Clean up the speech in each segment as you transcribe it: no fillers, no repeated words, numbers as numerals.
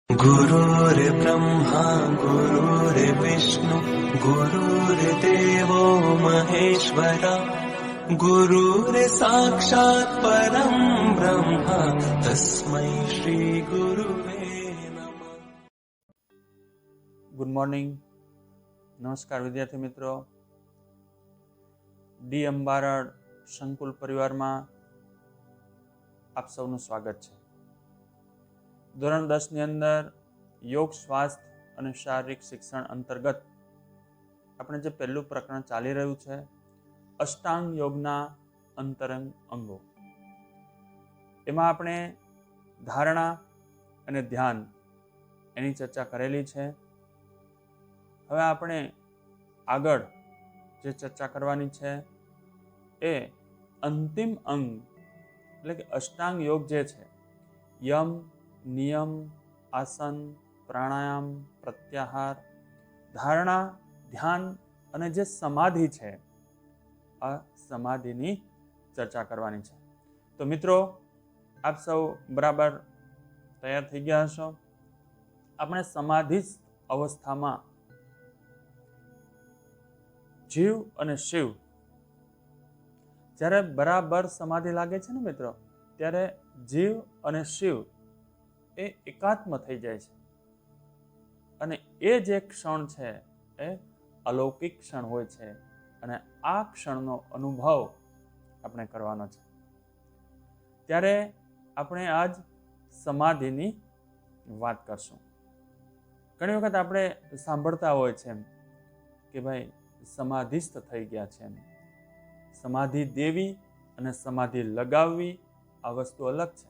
गुरुर्ब्रह्मा गुरुर्विष्णु गुरुर्देवो महेश्वरा गुरुर्साक्षात् परं ब्रह्म तस्मै श्री गुरुवे नमः। ગુડ મોર્નિંગ, નમસ્કાર વિદ્યાર્થી મિત્રો. ડી અંબારડ સંકુલ પરિવારમાં આપ સૌનું સ્વાગત છે. ધોરણ 10 ની અંદર યોગ, સ્વાસ્થ્ય અને શારીરિક શિક્ષણ અંતર્ગત આપણે જે પહેલું પ્રકરણ ચાલી રહ્યું છે, અષ્ટાંગ યોગના અંતરંગ અંગો, એમાં આપણે ધારણા અને ધ્યાન એની ચર્ચા કરેલી છે. હવે આપણે આગળ જે ચર્ચા કરવાની છે એ અંતિમ અંગ એટલે કે અષ્ટાંગ યોગ જે છે, યમ, નિયમ, આસન, પ્રાણાયામ, પ્રત્યાહાર, ધારણા, ધ્યાન અને જે સમાધિ છે, આ સમાધિની ચર્ચા કરવાની છે. તો મિત્રો, આપ સૌ બરાબર તૈયાર થઈ ગયા હશો. આપણે સમાધિ અવસ્થામાં જીવ અને શિવ જ્યારે બરાબર સમાધિ લાગે છે ને મિત્રો, ત્યારે જીવ અને શિવ એ એકાત્મ થઈ જાય છે. અને એ જે ક્ષણ છે એ અલૌકિક ક્ષણ હોય છે. અને આ ક્ષણનો અનુભવ આપણે કરવાનો છે. ત્યારે આપણે આજ સમાધિની વાત કરશું. ઘણી વખત આપણે સાંભળતા હોય છે કે ભાઈ સમાધિસ્થ થઈ ગયા છે. સમાધિ દેવી અને સમાધિ લગાવવી આ વસ્તુ અલગ છે.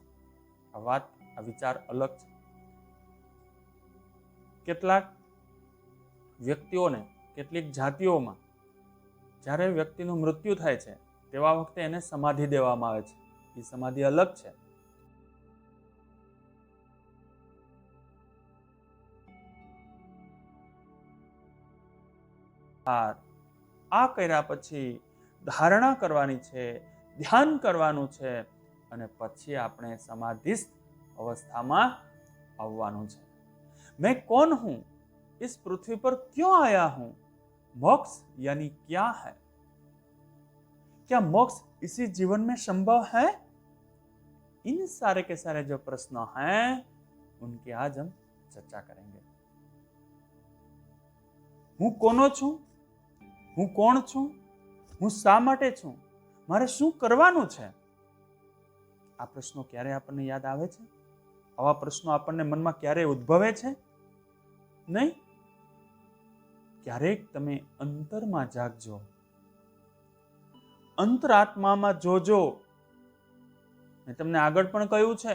આ વાત, આ વિચાર અલગ છે. કેટલાક વ્યક્તિઓને, કેટલીક જાતિઓમાં જ્યારે વ્યક્તિનું મૃત્યુ થાય છે તેવા વખતે એને સમાધિ દેવામાં આવે છે. એ સમાધિ અલગ છે. આ કર્યા પછી ધારણા કરવાની છે, ધ્યાન કરવાનું છે અને પછી આપણે સમાધિસ્થ અवस्थाમાં આવવાનું છે. मैं कौन हूं, इस पृथ्वी पर क्यों आया हूं, मोक्ष यानी क्या है, क्या मोक्ष इसी जीवन में संभव है? इन सारे के सारे जो प्रश्न हैं उनकी आज हम चर्चा करेंगे. હું કોનો છું, હું કોણ છું, હું શા માટે છું, મારે શું કરવાનું છે? આ પ્રશ્નો ક્યારે આપણને યાદ આવે છે? આવા પ્રશ્નો આપણને મનમાં ક્યારે ઉદ્ભવે છે? નહીં. ક્યારેક તમે અંતરમાં જાગજો, અંતરાત્મામાં જોજો. મેં તમને આગળ પણ કહ્યું છે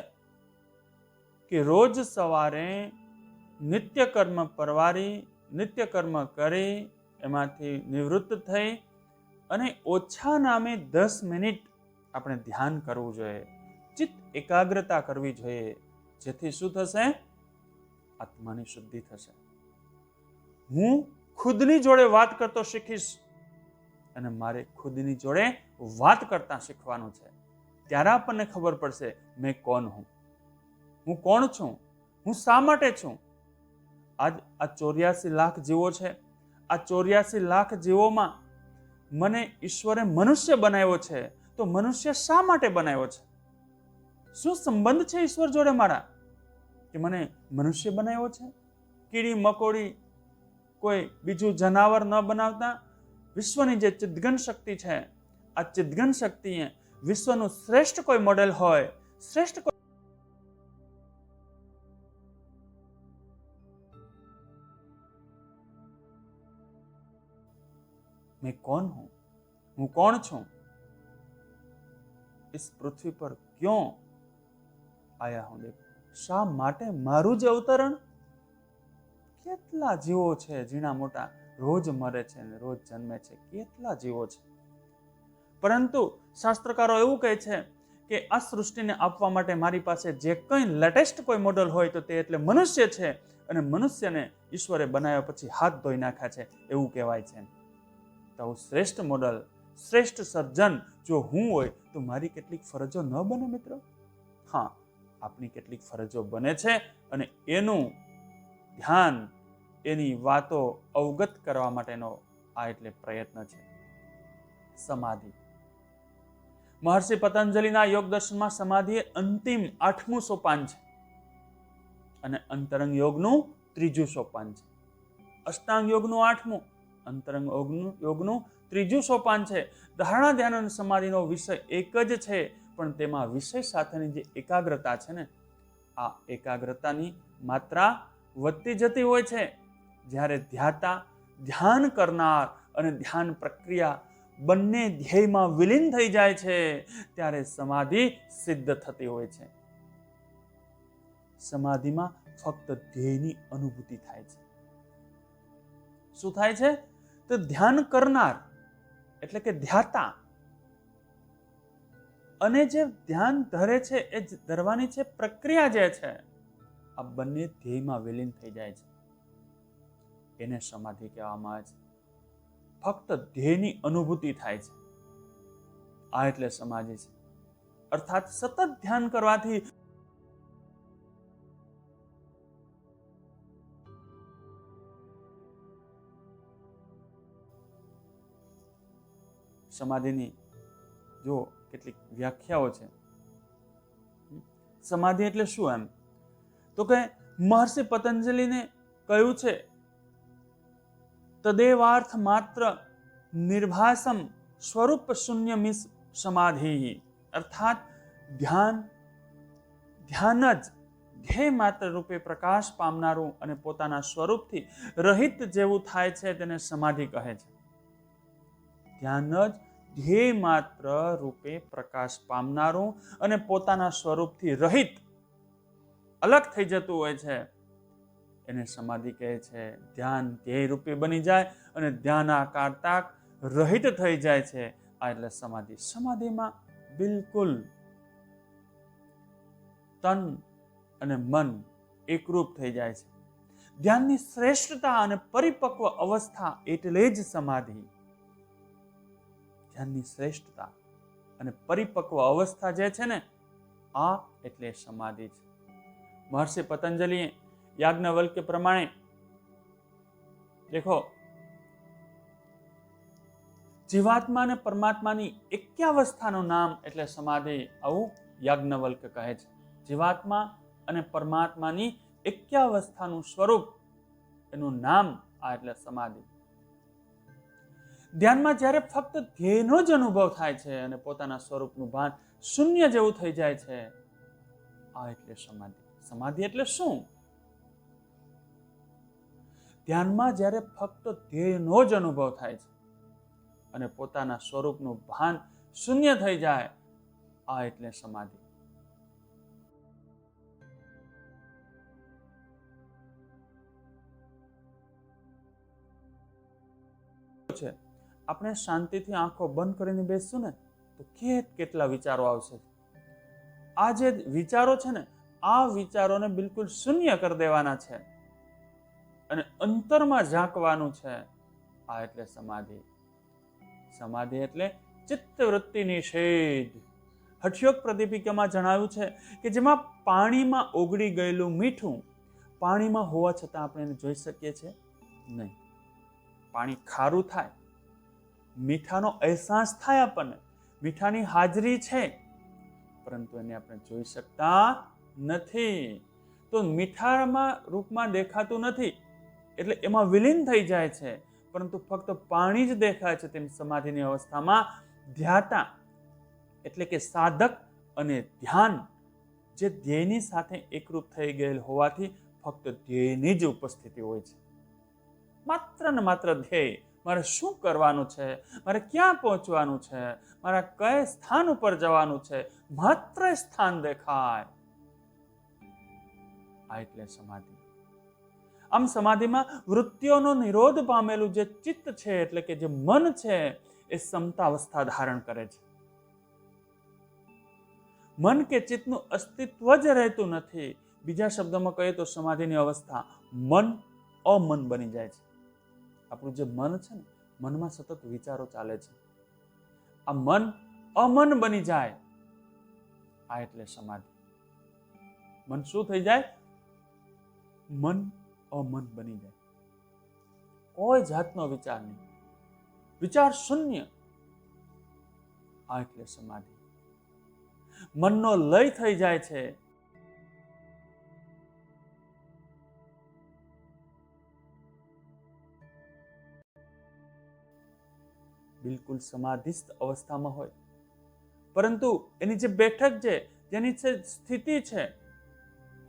કે રોજ સવારે નિત્ય કર્મ પરવારી, નિત્ય કર્મ કરી એમાંથી નિવૃત્ત થઈ અને ઓછા નામે 10 મિનિટ આપણે ધ્યાન કરવું જોઈએ, ચિત્ત એકાગ્રતા કરવી જોઈએ. જેથી શું થશે? આત્માની શુદ્ધિ થશે. હું ખુદની જોડે વાત કરતો શીખીશ અને મારે ખુદની જોડે વાત કરતા શીખવાનું છે. ત્યારે આપણને ખબર પડશે મેં કોણ હું, હું કોણ છું, હું શા માટે છું. આજ આ 84 લાખ જીવો છે. આ 84 લાખ જીવોમાં મને ઈશ્વરે મનુષ્ય બનાવ્યો છે. તો મનુષ્ય શા માટે બનાવ્યો છે? શું સંબંધ છે ઈશ્વર જોડે મારા કે મને મનુષ્ય બનાવ્યો છે? કીડી મકોડી કોઈ બીજું જનાવર ન બનાવતા વિશ્વની જે ચિદઘન શક્તિ છે, આ ચિદઘન શક્તિએ વિશ્વનું શ્રેષ્ઠ કોઈ મોડેલ હોય, શ્રેષ્ઠ કોઈ मैं कौन हूं, હું કોણ છું, इस पृथ्वी पर क्यों आया हूं. શા માટે મારું જ અવતરણ? કેટલા જીવો છે ઝીણા મોટા, રોજ મરે છે ને રોજ જન્મે છે. કેટલા જીવો છે. પરંતુ શાસ્ત્રકારો એવું કહે છે કે આ સૃષ્ટિને આપવા માટે મારી પાસે જે કંઈ લેટેસ્ટ કોઈ મોડલ હોય તો તે એટલે મનુષ્ય છે. અને મનુષ્યને ઈશ્વરે બનાવ્યા પછી હાથ ધોઈ નાખ્યા છે એવું કહેવાય છે. તો શ્રેષ્ઠ મોડલ, શ્રેષ્ઠ સર્જન જો હું હોય તો મારી કેટલીક ફરજો ન બને મિત્રો? હા, આપની કેટલીક ફરજો બને છે અને એનું ધ્યાન, એની વાતો અવગત કરવા માટેનો આ એટલે પ્રયત્ન છે. સમાધિ. મહર્ષિ પતંજલિના યોગ દર્શનમાં સમાધિ એ અંતિમ 8મું સોપાન છે અને અંતરંગ યોગનું 3જું સોપાન છે. અષ્ટાંગ યોગનું 8મું, અંતરંગ યોગનું 3જું સોપાન છે. ધારણા, ધ્યાન અને સમાધિનો વિષય એક જ છે, પણ તેમાં વિષય સાથેની જે એકાગ્રતા છે ને, આ એકાગ્રતાની માત્રા વધતી જતી હોય છે. જ્યારે ધ્યાતા, ધ્યાન કરનાર અને ધ્યાન પ્રક્રિયા બંને ધ્યેયમાં વિલીન થઈ જાય છે, ત્યારે સમાધિ સિદ્ધ થતી હોય છે. સમાધિમાં ફક્ત ધ્યેયની અનુભૂતિ થાય છે. શું થાય છે? તો ધ્યાન કરનાર એટલે કે ધ્યાતા અને જે ધ્યાન ધરે છે, એ ધરવાની છે પ્રક્રિયા જે છે, આ બંને ધ્યેયમાં વિલીન થઈ જાય છે. એને સમાધિ કહેવામાં આવે છે. ફક્ત ધ્યેયની અનુભૂતિ થાય છે, આ એટલે સમાધિ છે. અર્થાત સતત ધ્યાન કરવાથી સમાધિની જો કેટલીક વ્યાખ્યાઓ છે. સમાધિ એટલે શું? એમ તો કે મહર્ષિ પતંજલિને કહ્યું છે, તદેવાર્થ માત્ર નિર્ભાસમ સ્વરૂપ શૂન્ય સમાધિ. અર્થાત ધ્યાન જ ધ્યેય માત્ર રૂપે પ્રકાશ પામનારું અને પોતાના સ્વરૂપથી રહિત જેવું થાય છે, તેને સમાધિ કહે છે. ધ્યાન જ ધ્યેય માત્ર રૂપે પ્રકાશ પામનારું અને પોતાના સ્વરૂપથી રહિત, અલગ થઈ જતું હોય છે, એને સમાધિ કહે છે. ધ્યાન ધ્યેય રૂપે બની જાય અને ધ્યાનાકારતા રહિત થઈ જાય છે, આ એટલે સમાધિ. સમાધિમાં બિલકુલ તન અને મન એકરૂપ થઈ જાય છે. ધ્યાનની શ્રેષ્ઠતા અને પરિપક્વ અવસ્થા એટલે જ સમાધિ. ધ્યાનની શ્રેષ્ઠતા અને પરિપક્વ અવસ્થા જે છે ને, આ એટલે સમાધિ છે. મહર્ષિ પતંજલિએ યાજ્ઞવલ્ક્ય પ્રમાણે દેખો, જીવાત્મા અને પરમાત્માની એક્યાવસ્થાનું નામ એટલે સમાધિ, આવું યાજ્ઞવલ્ક્ય કહે છે. જીવાત્મા અને પરમાત્માની એક્યાવસ્થાનું સ્વરૂપ, એનું નામ આ એટલે સમાધિ. ધ્યાનમાં જ્યારે ફક્ત ધ્યેયનો જ અનુભવ થાય છે અને પોતાના સ્વરૂપનું ભાન શૂન્ય જેવું થઈ જાય છે, આ એટલે સમાધિ. સમાધિ એટલે શું? ધ્યાનમાં જ્યારે ફક્ત ધ્યેયનો જ અનુભવ થાય છે અને પોતાના સ્વરૂપનું ભાન શૂન્ય થઈ જાય, આ એટલે સમાધિ. આપણે શાંતિથી આંખો બંધ કરીને બેસશું ને, તો કેટલા વિચારો આવશે. આ જે વિચારો છે ને, આ વિચારોને બિલકુલ શૂન્ય કરી દેવાના છે અને અંતરમાં ઝાંકવાનું છે, આ એટલે સમાધિ. સમાધિ એટલે ચિત્તવૃત્તિ નિષેધ. હઠયોગ પ્રદીપિકામાં જણાવ્યું છે કે જેમાં પાણીમાં ઓગળી ગયેલું મીઠું પાણીમાં હોવા છતાં આપણે એને જોઈ શકીએ છીએ નહીં. પાણી ખારું થાય, મીઠાનો અહેસાસ થાય, આપણને મીઠાની હાજરી છે, પરંતુ એને આપણે જોઈ શકતા નથી. તો મીઠામાં રૂપમાં દેખાતું નથી એટલે એમાં વિલીન થઈ જાય છે, પરંતુ ફક્ત પાણી જ દેખાય છે. તેમ સમાધિની અવસ્થામાં ધ્યાતા એટલે કે સાધક અને ધ્યાન જે ધ્યેયની સાથે એકરૂપ થઈ ગયેલ હોવાથી ફક્ત ધ્યેયની જ ઉપસ્થિતિ હોય છે. માત્ર ને માત્ર ધ્યેય, મારે શું કરવાનું છે, મારે ક્યાં પહોંચવાનું છે, મારા કયા સ્થાન ઉપર જવાનું છે, માત્ર સ્થાન દેખાય, આ એટલે સમાધિ. આમ સમાધિમાં વૃત્તિઓનો નિરોધ પામેલું જે ચિત્ત છે એટલે કે જે મન છે, એ સમતાવસ્થા ધારણ કરે છે. મન કે ચિત્તનું અસ્તિત્વ જ રહેતું નથી. બીજા શબ્દોમાં કહીએ તો સમાધિની અવસ્થા મન અમન બની જાય છે. આપણું જે મન છે ને, મનમાં સતત વિચારો ચાલે છે, આ મન અમન બની જાય, આ એટલે સમાધિ. મન શું થઈ જાય? મન અમન બની જાય. કોઈ જાતનો વિચાર નહીં, વિચાર શૂન્ય. આ એટલે સમાધિ. મનનો લય થઈ જાય છે. બિલકુલ સમાધિસ્થ અવસ્થામાં હોય, પરંતુ એની જે બેઠક છે, જેની જે સ્થિતિ છે,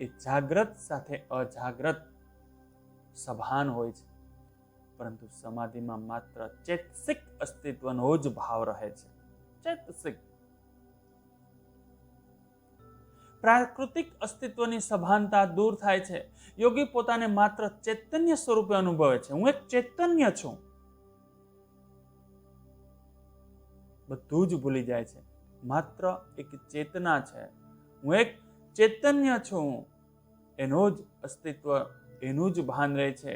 એ જાગ્રત સાથે અજાગ્રત સભાન હોય છે. પરંતુ સમાધિમાં માત્ર ચૈતસિક અસ્તિત્વનો જ ભાવ રહે છે. ચૈતસિક. પ્રાકૃતિક અસ્તિત્વની સભાનતા દૂર થાય છે. યોગી પોતાને માત્ર ચૈતન્ય સ્વરૂપે અનુભવે છે. હું એક ચૈતન્ય છું. બધું જ ભૂલી જાય છે. માત્ર એક ચેતના છે. હું એક ચૈતન્ય છું. એનો જ અસ્તિત્વ, એનું જ ભાન રહે છે,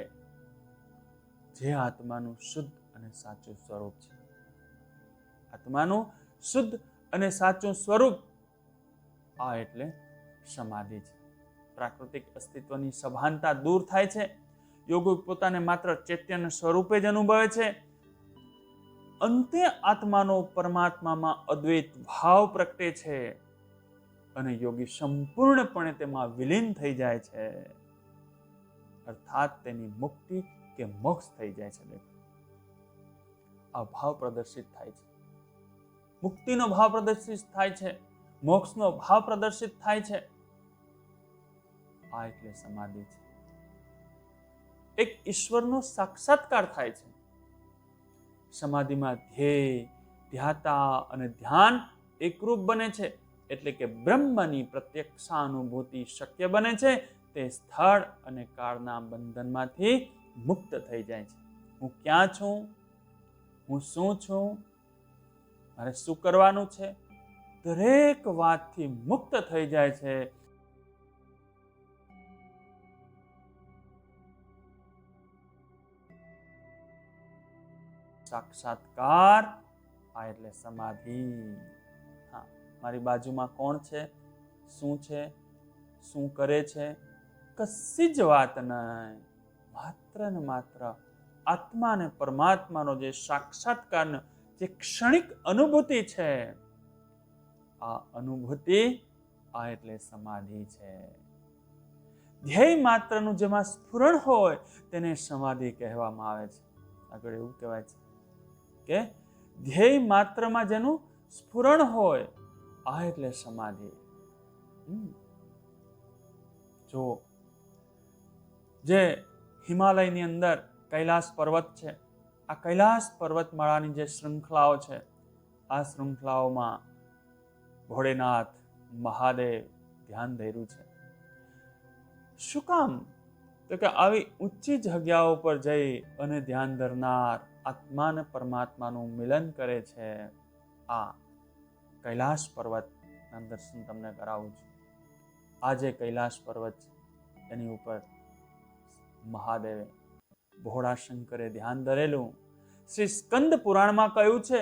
જે આત્માનું શુદ્ધ અને સાચું સ્વરૂપ છે. આત્માનું શુદ્ધ અને સાચું સ્વરૂપ, આ એટલે સમાધિ છે. પ્રાકૃતિક અસ્તિત્વની સભાનતા દૂર થાય છે. યોગી પોતાને માત્ર ચૈતન્ય સ્વરૂપે જ અનુભવે છે. અંતે આત્માનો પરમાત્મામાં અદ્વૈત ભાવ પ્રગટે છે અને યોગી સંપૂર્ણપણે તેમાં વિલીન થઈ જાય છે. અર્થાત તેની મુક્તિ કે મોક્ષ થઈ જાય છે. આ ભાવ પ્રદર્શિત થાય છે. મુક્તિનો ભાવ પ્રદર્શિત થાય છે. મોક્ષનો ભાવ પ્રદર્શિત થાય છે. આ એટલે સમાધિ છે. એક ઈશ્વરનો સાક્ષાત્કાર થાય છે. સમાધિમાં ધ્યેય, ધ્યાતા અને ધ્યાન એકરૂપ બને છે. એટલે કે બ્રહ્મની પ્રત્યક્ષાનુભૂતિ શક્ય બને છે. તે સ્થળ અને કાળના બંધનમાંથી મુક્ત થઈ જાય છે. હું ક્યાં છું? હું શું છું? મારે શું કરવાનું છે? દરેક વાતથી મુક્ત થઈ જાય છે. સાક્ષાત્કાર, આ એટલે સમાધિ. હા, મારી બાજુમાં કોણ છે, શું છે, શું કરે છે, કશી જ વાત નહીં. માત્ર ને માત્ર આત્મા અને પરમાત્માનો જે સાક્ષાત્કારનો જે ક્ષણિક અનુભૂતિ છે, આ અનુભૂતિ, આ એટલે સમાધિ છે. ધ્યેય માત્રનું જેમાં સ્ફુરણ હોય તેને સમાધિ કહેવામાં આવે છે. આગળ એવું કહેવાય છે કે ધ્યેય માત્રમાં જેનું સ્ફુરણ હોય, આ એટલે સમાધિ. જો જે હિમાલયની અંદર કૈલાસ પર્વત છે, આ કૈલાસ પર્વતમાળાની જે શૃંખલાઓ છે, આ શૃંખલાઓમાં ભોળેનાથ મહાદેવ ધ્યાન ધર્યું છે. શું કામ? તો કે આવી ઊંચી જગ્યાઓ પર જઈ અને ધ્યાન ધરનાર આત્મા અને પરમાત્માનું મિલન કરે છે. આ કૈલાસ પર્વતના દર્શન તમને કરાવું છું. આ જે કૈલાસ પર્વત છે, એની ઉપર મહાદેવે, ભોળા શંકરે ધ્યાન ધરેલું. શ્રી સ્કંદ પુરાણમાં કહ્યું છે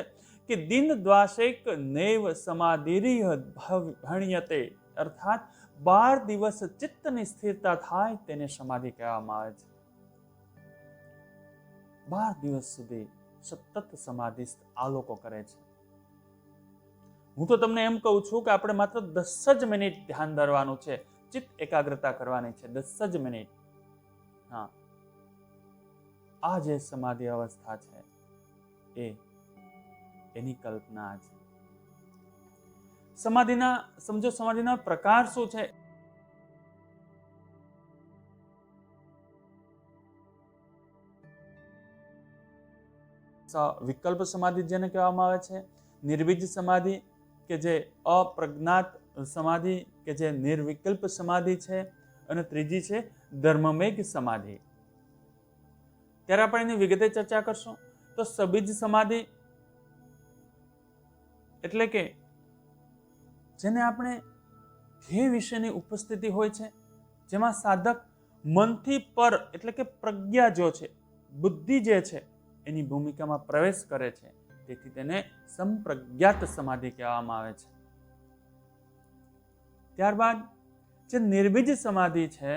કે દિન દ્વાસેક નૈવ સમાધિરિહ ભણ્યતે, અર્થાત 12 દિવસ ચિત્તની સ્થિરતા થાય તેને સમાધિ કહેવામાં આવે છે. 12 દિવસ સુધી સતત સમાધિસ્થ આ લોકો કરે છે. હું તો તમને એમ કહું છું કે આપણે માત્ર 10 જ મિનિટ ધ્યાન ધરવાનું છે, ચિત્ત એકાગ્રતા કરવાની છે. 10 જ મિનિટ. હા, આ જે સમાધિ અવસ્થા છે, એની કલ્પના છે. સમાધિના પ્રકાર શું છે? વિકલ્પ સમાધિ જેને કહેવામાં આવે છે, નિર્વિજ સમાધિ કે જે અપ્રજ્ઞાત સમાધિ કે જે નિર્વિકલ્પ સમાધિ છે, અને ત્રીજી છે ધર્મમેઘ સમાધિ. ત્યારે આપણે એની વિગતે ચર્ચા કરશું. તો સબીજ સમાધિ એટલે કે જેને આપણે ધ્યેય વિશેની ઉપસ્થિતિ હોય છે, જેમાં સાધક મનથી પર એટલે કે પ્રજ્ઞા જો છે, બુદ્ધિ જે છે, એની ભૂમિકામાં પ્રવેશ કરે છે. તેથી તેને સંપ્રજ્ઞાત સમાધિ કહેવામાં આવે છે. ત્યારબાદ જે નિર્બીજ સમાધિ છે,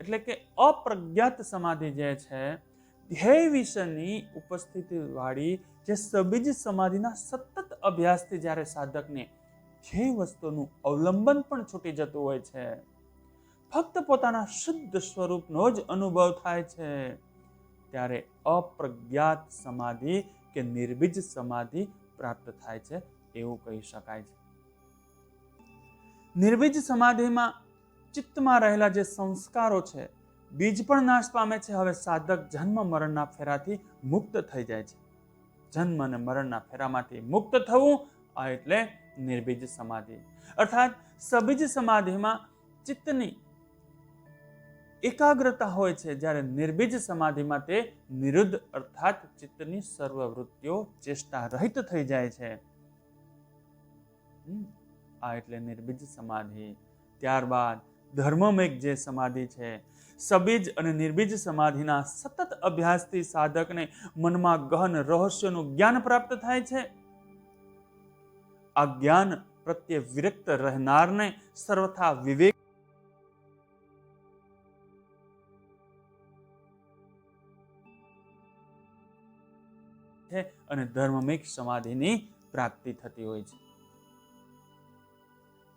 એટલે કે અપ્રજ્ઞાત સમાધિ જે છે, ધ્યેય વિશેની ઉપસ્થિતિ વાળી જે સબીજ સમાધિના સતત અભ્યાસથી જ્યારે સાધકને ધ્યેય વસ્તુનું અવલંબન પણ છૂટી જતું હોય છે, ફક્ત પોતાના શુદ્ધ સ્વરૂપનો જ અનુભવ થાય છે, ત્યારે અપ્રજ્ઞાત સમાધિ કે નિર્બીજ સમાધિ પ્રાપ્ત થાય છે એવું કહી શકાય છે. નિર્બીજ સમાધિમાં ચિત્તમાં રહેલા જે સંસ્કારો છે, બીજ પણ નાશ પામે છે. હવે સાધક જન્મ મરણના ફેરાથી મુક્ત થઈ જાય છે. જન્મ અને મરણના ફેરામાંથી મુક્ત થવું આ એટલે નિર્બીજ સમાધિ. અર્થાત સબીજ સમાધિમાં ચિત્તની એકાગ્રતા હોય છે, જ્યારે નિર્બીજ સમાધિમાં તે નિરુદ્ધ અર્થાત ચિત્તની સર્વ વૃત્તિઓ ચેષ્ટા રહિત થઈ જાય છે. આ એટલે નિર્બીજ સમાધિ. ત્યારબાદ ધર્મમેઘ જે સમાધિ છે, સબીજ અને નિર્બીજ સમાધિના સતત અભ્યાસથી સાધકને મનમાં ગહન રહસ્યોનું જ્ઞાન પ્રાપ્ત થાય છે. આ જ્ઞાન પ્રત્યે વિરક્ત રહેનારને સર્વથા વિવેક છે અને ધર્મમેઘ સમાધિની પ્રાપ્તિ થતી હોય છે.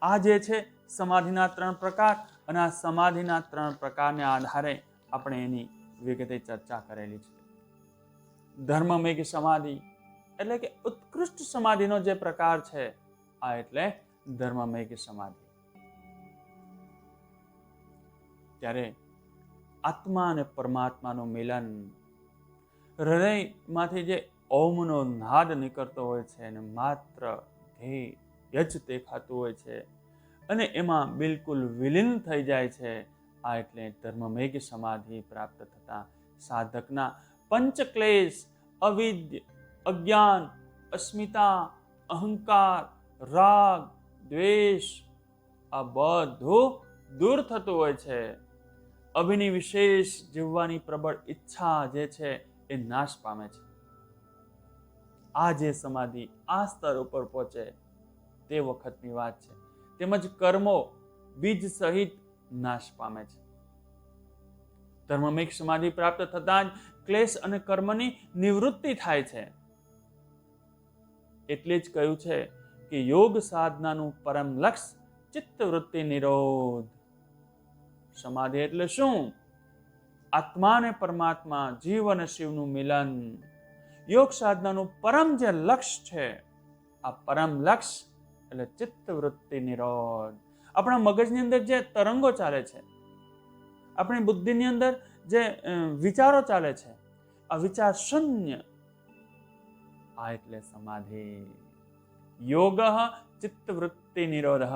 આ જે છે સમાધિના 3 પ્રકાર, અને આ સમાધિના 3 પ્રકારને આધારે આપણે એની વિગતે ચર્ચા કરેલી છે. ધર્મમેઘ સમાધિ એટલે કે ઉત્કૃષ્ટ સમાધિનો જે પ્રકાર છે, આ એટલે ધર્મમેઘ સમાધિ. ત્યારે આત્મા અને પરમાત્માનું મિલન, હૃદયમાંથી જે ઓમનો નાદ નીકળતો હોય છે અને માત્ર ધ્યેય જ દેખાતું હોય છે અને એમાં બિલકુલ વિલીન થઈ જાય છે, આ એટલે ધર્મમેઘ સમાધિ પ્રાપ્ત થતા સાધકના પંચક્લેશ, અવિદ્ય, અજ્ઞાન, અસ્મિતા, અહંકાર, રાગ, દ્વેષ આ બધું દૂર થતું હોય છે. અભિનિવિશેષ જીવવાની પ્રબળ ઈચ્છા જે છે એ નાશ પામે છે. આ જે સમાધિ આ સ્તર ઉપર પહોંચે તે વખતની વાત છે. તેમજ કર્મો બીજ સહિત નાશ પામે છે. ધર્મમેઘ સમાધિ પ્રાપ્ત થતાં જ ક્લેશ અને કર્મની નિવૃત્તિ થાય છે. એટલે જ કહ્યું છે કે યોગ સાધનાનું પરમ લક્ષ્ય ચિત્તવૃત્તિ નિરોધ. સમાધિ એટલે શું? આત્મા અને પરમાત્મા, જીવ અને શિવનું મિલન. યોગ સાધનાનું પરમ જે લક્ષ્ય છે, આ પરમ લક્ષ્ય એટલે ચિત્તવૃત્તિ નિરોધ. આપણા મગજની અંદર જે તરંગો ચાલે છે, આપણી બુદ્ધિની અંદર જે વિચારો ચાલે છે, આ વિચાર શૂન્ય, આ એટલે સમાધિ. યોગ ચિત્તવૃત્તિ નિરોધ.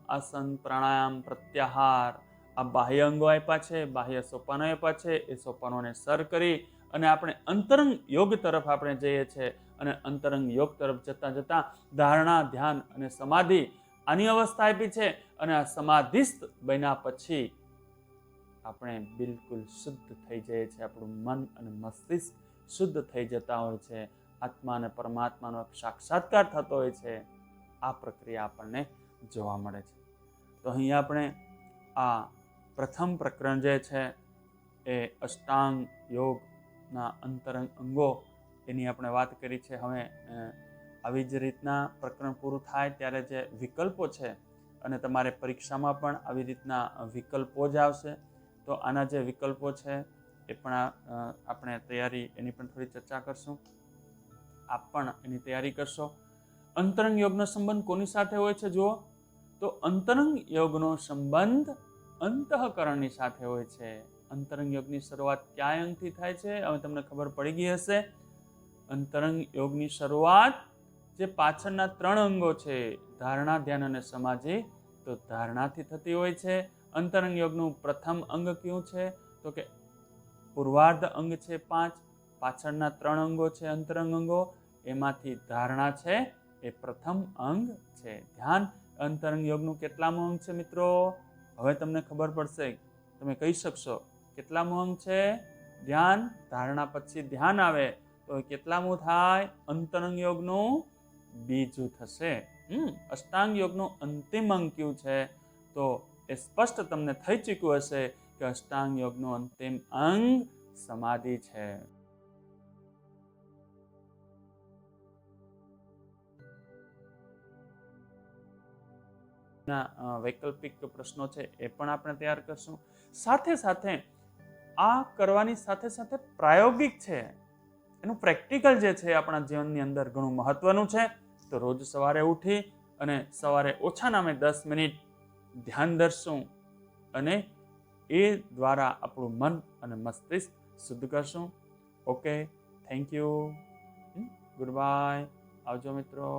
આસન, પ્રાણાયામ, પ્રત્યાહાર આ બાહ્ય અંગો આપ્યા છે, બાહ્ય સોપાનો આપ્યા છે. એ સોપાનોને સર કરી અને આપણે અંતરંગ યોગ તરફ આપણે જઈએ છીએ. અને અંતરંગ યોગ તરફ જતા જતા ધારણા, ધ્યાન અને સમાધિ આની અવસ્થા આપી છે. અને આ સમાધિસ્થ બન્યા પછી આપણે બિલકુલ શુદ્ધ થઈ જઈએ છીએ. આપણું મન અને મસ્તિષ્ક શુદ્ધ થઈ જતા હોય છે. આત્મા અને પરમાત્માનો સાક્ષાત્કાર થતો હોય છે. આ પ્રક્રિયા આપણને જોવા મળે છે. તો અહીં આપણે આ પ્રથમ પ્રકરણ જે છે એ અષ્ટાંગ યોગના અંતરંગ અંગો એની આપણે વાત કરી છે. હવે આવી જ રીતના પ્રકરણ પૂરું થાય ત્યારે જે વિકલ્પો છે, અને તમારે પરીક્ષામાં પણ આવી રીતના વિકલ્પો જ આવશે, તો આના જે વિકલ્પો છે એ પણ આપણે તૈયારી એની પણ થોડી ચર્ચા કરશું. આપ પણ એની તૈયારી કરશો. અંતરંગ યોગનો સંબંધ કોની સાથે હોય છે? જુઓ તો અંતરંગ યોગનો સંબંધ અંતઃકરણની સાથે હોય છે. અંતરંગ યોગની શરૂઆત કયા અંગથી થાય છે? હવે તમને ખબર પડી ગઈ હશે. અંતરંગ યોગની શરૂઆત જે પાછળના 3 અંગો છે, ધારણા, ધ્યાન અને સમાધિ, તો ધારણાથી થતી હોય છે. અંતરંગ યોગનું પ્રથમ અંગ કયું છે? તો કે પૂર્વાર્ધ અંગ છે 5, પાછળના 3 અંગો છે અંતરંગ અંગો, એમાંથી ધારણા છે એ પ્રથમ અંગ છે. ધ્યાન અંતરંગ યોગનું કેટલામું અંગ છે મિત્રો? હવે તમને ખબર પડશે, તમે કહી શકશો કેટલામું અંગ છે? ધ્યાન ધારણા પછી ધ્યાન આવે તો એ કેટલામું થાય? અંતરંગ યોગનું બીજું થશે. અષ્ટાંગ યોગનું અંતિમ અંગ કયું છે? તો એ સ્પષ્ટ તમને થઈ ચૂક્યું હશે કે અષ્ટાંગ યોગનું અંતિમ અંગ સમાધિ છે. વૈકલ્પિક પ્રશ્નો છે એ પણ આપણે તૈયાર કરશું. સાથે સાથે આ કરવાની સાથે સાથે પ્રાયોગિક છે, એનું પ્રેક્ટિકલ જે છે આપણા જીવનની અંદર ઘણું મહત્વનું છે. તો રોજ સવારે ઉઠી અને સવારે ઓછા નામે 10 મિનિટ ધ્યાન ધરશું અને એ દ્વારા આપણું મન અને મસ્તિષ્ક શુદ્ધ કરશું. Okay, thank you, good bye, આવજો મિત્રો.